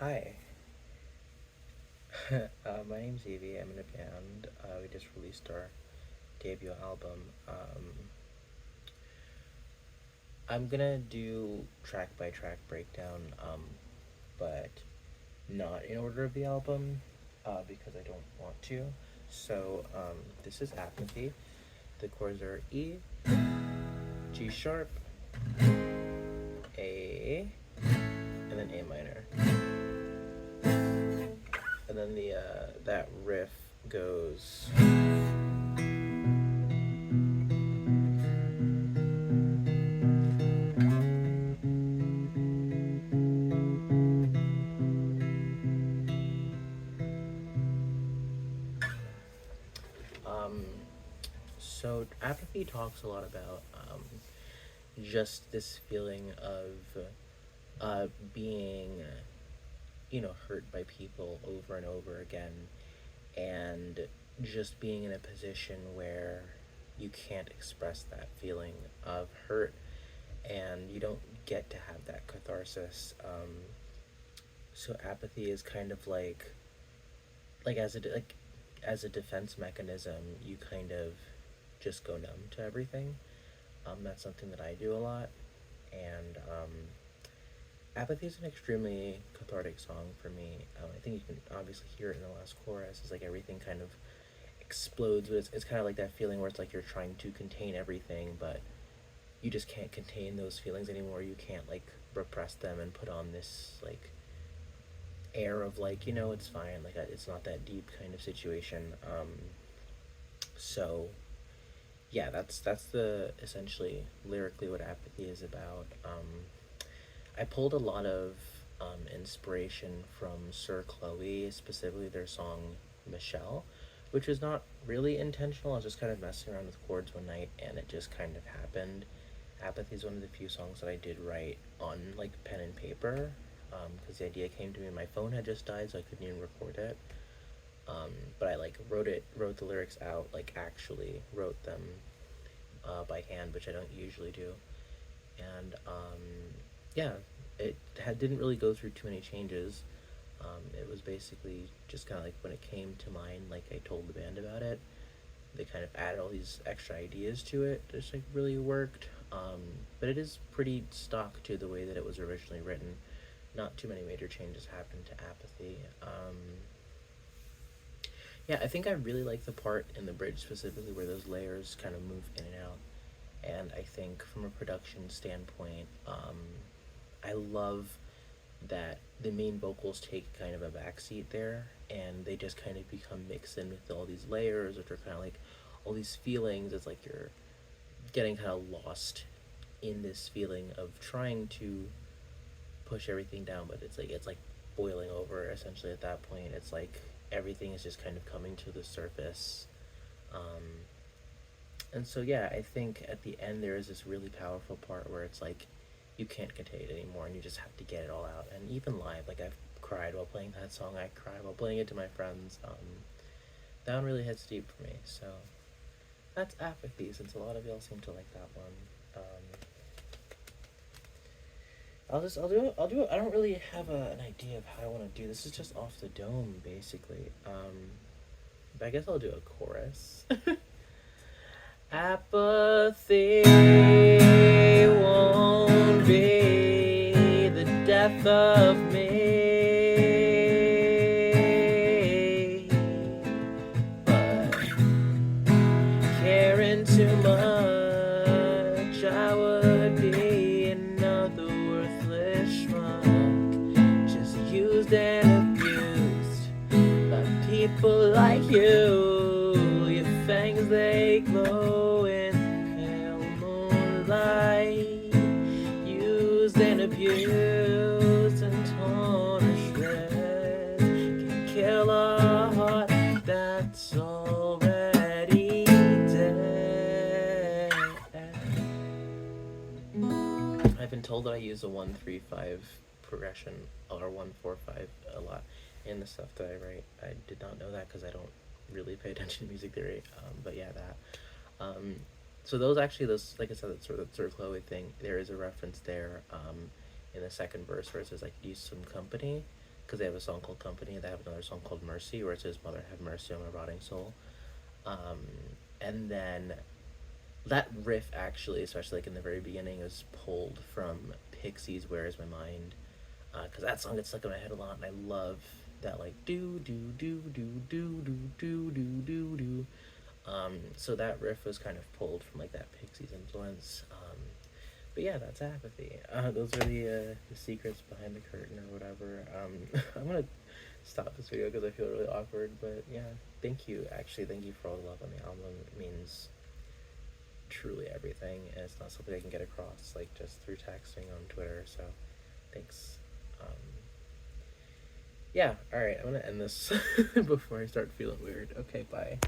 Hi, my name's Evie. I'm in a band. We just released our debut album. I'm gonna do track by track breakdown, but not in order of the album, because I don't want to. This is Apathy. The chords are E, G sharp, A, and then A minor. And then the that riff goes. Um, so Apathy talks a lot about just this feeling of being, hurt by people over and over again, and just being in a position where you can't express that feeling of hurt, and you don't get to have that catharsis. So apathy is kind of like as a defense mechanism, you kind of just go numb to everything. That's something that I do a lot, and Apathy is an extremely cathartic song for me. I think you can obviously hear it in the last chorus. It's like everything kind of explodes, but it's kind of like that feeling where it's like you're trying to contain everything, but you just can't contain those feelings anymore. You can't like repress them and put on this like air of like, it's fine, like it's not that deep kind of situation. So yeah, that's the essentially lyrically what Apathy is about. I pulled a lot of inspiration from Sir Chloe, specifically their song Michelle, which was not really intentional. I was just kind of messing around with chords one night and it just kind of happened. Apathy is one of the few songs that I did write on like pen and paper, because the idea came to me. My phone had just died, so I couldn't even record it. But I like wrote the lyrics out, like actually wrote them by hand, which I don't usually do. And yeah, didn't really go through too many changes. It was basically just kind of like when it came to mind, like I told the band about it. They kind of added all these extra ideas to it. Just like really worked. But it is pretty stock to the way that it was originally written. Not too many major changes happened to Apathy. Yeah, I think I really like the part in the bridge specifically where those layers kind of move in and out. And I think from a production standpoint, I love that the main vocals take kind of a backseat there, and they just kind of become mixed in with all these layers, which are kind of like all these feelings. It's like you're getting kind of lost in this feeling of trying to push everything down, but it's like boiling over essentially at that point. It's like everything is just kind of coming to the surface. And so yeah, I think at the end there is this really powerful part where it's like you can't contain it anymore and you just have to get it all out. And even live, like I've cried while playing that song. I cried while playing it to my friends. That one really hits deep for me. So that's Apathy, since a lot of y'all seem to like that one. I'll do it. I don't really have an idea of how I want to do this. Is just off the dome basically. But I guess I'll do a chorus. Apathy won't be the death of me, but caring too much, I would be another worthless schmuck, just used and abused by people like you. Your fangs, they glow in pale moonlight, used and abused and torn to shreds, can kill a heart that's already dead. I've been told that I use a 1-3-5 progression, or 1-4-5 a lot in the stuff that I write. I did not know that because I don't really pay attention to music theory. But yeah, that. So those, like I said, that sort of Chloe thing. There is a reference there in the second verse where it says like use some company. because they have a song called Company. They have another song called Mercy, where it says, Mother, have mercy on my rotting soul. Um, and then that riff, actually, especially like in the very beginning, is pulled from Pixies' Where Is My Mind? Because that song gets stuck in my head a lot, and I love that, like, do, do, do, do, do, do, do, do, do, do. So that riff was kind of pulled from, like, that Pixies influence. But yeah, that's Apathy. Those are the secrets behind the curtain or whatever. I'm gonna stop this video because I feel really awkward. But yeah, thank you. Actually, thank you for all the love on the album. It means truly everything, and it's not something I can get across like just through texting on Twitter. So thanks. Um, yeah. All right. I'm gonna end this before I start feeling weird. Okay. Bye.